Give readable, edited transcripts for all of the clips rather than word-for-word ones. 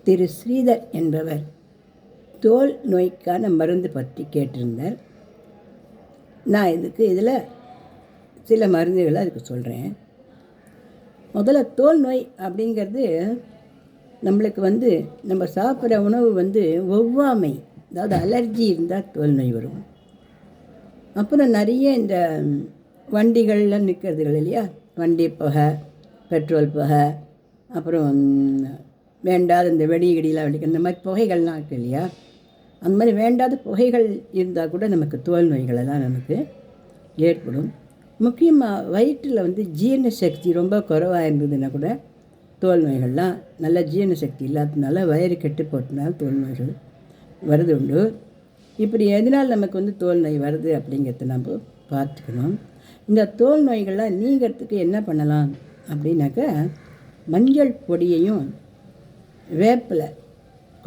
திரு ஸ்ரீதர் என்பவர் தோல் நோய்க்கான மருந்து பற்றி கேட்டிருந்தார். நான் இதில் சில மருந்துகளை அதுக்கு சொல்கிறேன். முதல்ல தோல் நோய் அப்படிங்கிறது நம்மளுக்கு நம்ம சாப்பிட்ற உணவு ஒவ்வாமை, அதாவது அலர்ஜி இருந்தால் தோல் நோய் வரும். அப்புறம் நிறைய இந்த வண்டிகள்லாம் நிற்கிறதுகள் இல்லையா, வண்டி புகை, பெட்ரோல் புகை, அப்புறம் வேண்டாத இந்த வெடிகடிலாம் வெடிக்கிற இந்த மாதிரி புகைகள்லாம் இருக்குது இல்லையா, அந்த மாதிரி வேண்டாத புகைகள் இருந்தால் கூட நமக்கு தோல் நோய்களெல்லாம் நமக்கு ஏற்படும். முக்கியமாக வயிற்றில் ஜீரண சக்தி ரொம்ப குறைவாக இருந்ததுன்னா கூட தோல் நோய்கள்லாம், நல்ல ஜீரண சக்தி இல்லாததுனால வயிறு கெட்டு போட்டதுனால தோல் நோய்கள் வருது உண்டு. இப்படி எதனால் நமக்கு தோல் நோய் வருது அப்படிங்கிறத நம்ம பார்த்துக்கணும். இந்த தோல் நோய்கள்லாம் நீங்கிறதுக்கு என்ன பண்ணலாம் அப்படின்னாக்கா, மஞ்சள் பொடியையும் வேப்பிலை,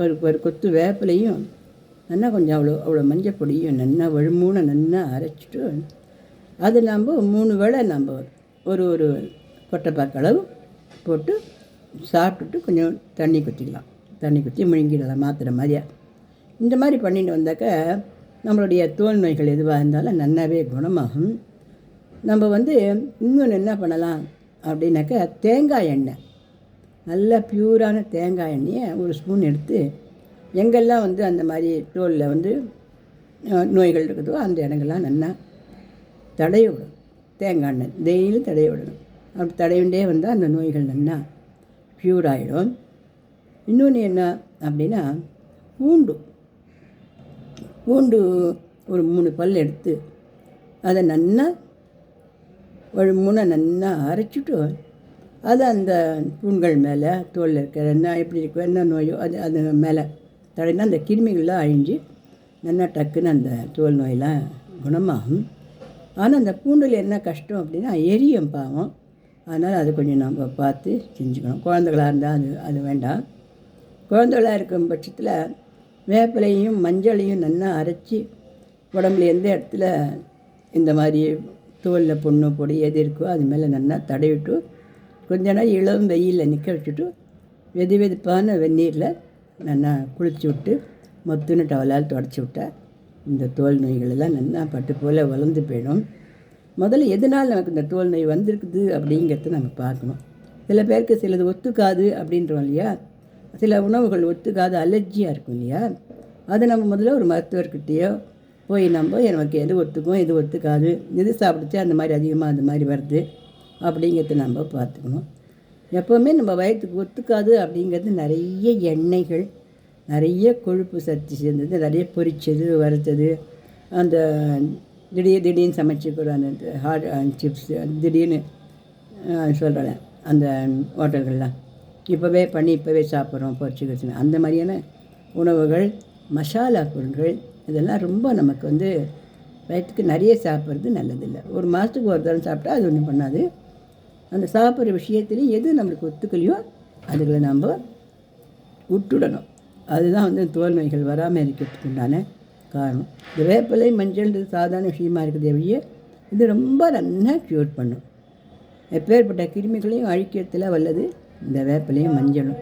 ஒரு கொத்து வேப்பிலையும் நல்லா கொஞ்சம் அவ்வளோ மஞ்சள் பொடியும் நல்லா நல்லா அரைச்சிட்டு அது நம்ம 3 வேளை நம்ம ஒரு கொட்டைப்பாக்கு அளவு போட்டு சாப்பிட்டுட்டு கொஞ்சம் தண்ணி குத்தி முழுங்கிடலாம் மாத்திரை மாதிரியா. இந்த மாதிரி பண்ணிட்டு வந்தாக்க நம்மளுடைய தோல் நோய்கள் எதுவாக இருந்தாலும் நல்லாவே குணமாகும். நம்ம இன்னொன்று என்ன பண்ணலாம் அப்படின்னாக்கா, தேங்காய் எண்ணெய், நல்ல பியூரான தேங்காய் எண்ணெயை ஒரு ஸ்பூன் எடுத்து எங்கெல்லாம் அந்த மாதிரி தோலில் நோய்கள் இருக்குதோ அந்த இடங்கள்லாம் நல்லா தடவி விடணும். தேங்காய் எண்ணெய் டெய்லி தடவி விடணும். அப்படி தடவிண்டே வந்தால் அந்த நோய்கள் நல்லா ப்யூர் ஆகிடும். இன்னொன்று என்ன அப்படின்னா, பூண்டு ஒரு 3 பல் எடுத்து அதை நல்லா நல்லா அரைச்சிட்டு அதை அந்த புண்கள் மேலே, தோலில் இருக்கிற என்ன எப்படி இருக்கோ என்ன நோயோ அது மேலே தடவினா அந்த கிருமிகள்லாம் அழிஞ்சு நல்லா டக்குன்னு அந்த தோல் நோயெல்லாம் குணமாகும். ஆனால் அந்த பூண்டில் என்ன கஷ்டம் அப்படின்னா எரியும் பாவம். அதனால் அது கொஞ்சம் நம்ம பார்த்து செஞ்சுக்கணும். குழந்தைகளாக இருந்தால் அது வேண்டாம். குழந்தைகளாக இருக்கும் பட்சத்தில் வேப்பிலையும் மஞ்சளையும் நல்லா அரைச்சி உடம்புல எந்த இடத்துல இந்த மாதிரி தோலில் புண்ணு பொடி எது இருக்கோ அது மேலே நல்லா தடவிட்டு கொஞ்ச நேரம் இளம் வெயிலில் நிற்க வச்சுட்டு வெதுப்பான வெந்நீரில் நல்லா குளிச்சு விட்டு மொத்துன்னு டவலால் தொடச்சி விட்டால் இந்த தோல் நோய்களெல்லாம் நல்லா பட்டு போல் வளர்ந்து போயிடும். முதல்ல எதனால் நமக்கு இந்த தோல் நோய் வந்திருக்குது அப்படிங்கிறத நம்ம பார்க்கணும். சில பேருக்கு சிலது ஒத்துக்காது அப்படின்றோம் இல்லையா, சில உணவுகள் ஒத்துக்காது, அலர்ஜியாக இருக்கும் இல்லையா, அதை நம்ம முதல்ல ஒரு மருத்துவர்கிட்டையோ போய் நமக்கு எது ஒத்துக்கும் எது ஒத்துக்காது, எது சாப்பிடுச்சு அந்த மாதிரி அதிகமாக அந்த மாதிரி வருது அப்படிங்கிறத நம்ம பார்த்துக்கணும். எப்போவுமே நம்ம வயிற்றுக்கு ஒத்துக்காது அப்படிங்கிறது நிறைய எண்ணெய்கள், நிறைய கொழுப்பு சக்தி சேர்ந்தது, நிறைய பொரிச்சது வறுத்தது, அந்த திடீர்னு சமைச்சிக்கிற அந்த ஹாட் சிப்ஸ் திடீர்னு சொல்கிறேன் அந்த ஹோட்டல்கள்லாம் இப்போவே சாப்பிட்றோம் பொரிச்சுக்கிச்சு, அந்த மாதிரியான உணவுகள், மசாலா பொருட்கள் இதெல்லாம் ரொம்ப நமக்கு வயிற்றுக்கு நிறைய சாப்பிட்றது நல்லதில்லை. ஒரு மாதத்துக்கு ஒரு தரம் சாப்பிட்டா அது ஒன்றும் பண்ணாது. அந்த சாப்பிட்ற விஷயத்துலேயும் எது நம்மளுக்கு ஒத்துக்கலையோ அதுகளை நம்ம விட்டுடணும். அதுதான் தோல் நோய்கள் வராமல் இருக்கிறதுக்கு உண்டான காரணம். இந்த வேப்பிலை மஞ்சள்ன்றது சாதாரண விஷயமா இருக்குது ஒழிய இது ரொம்ப நல்லா க்யூர் பண்ணும். எப்பேற்பட்ட கிருமிகளையும் அழிக்கிறதுல வல்லது இந்த வேப்பிலையும் மஞ்சளும்.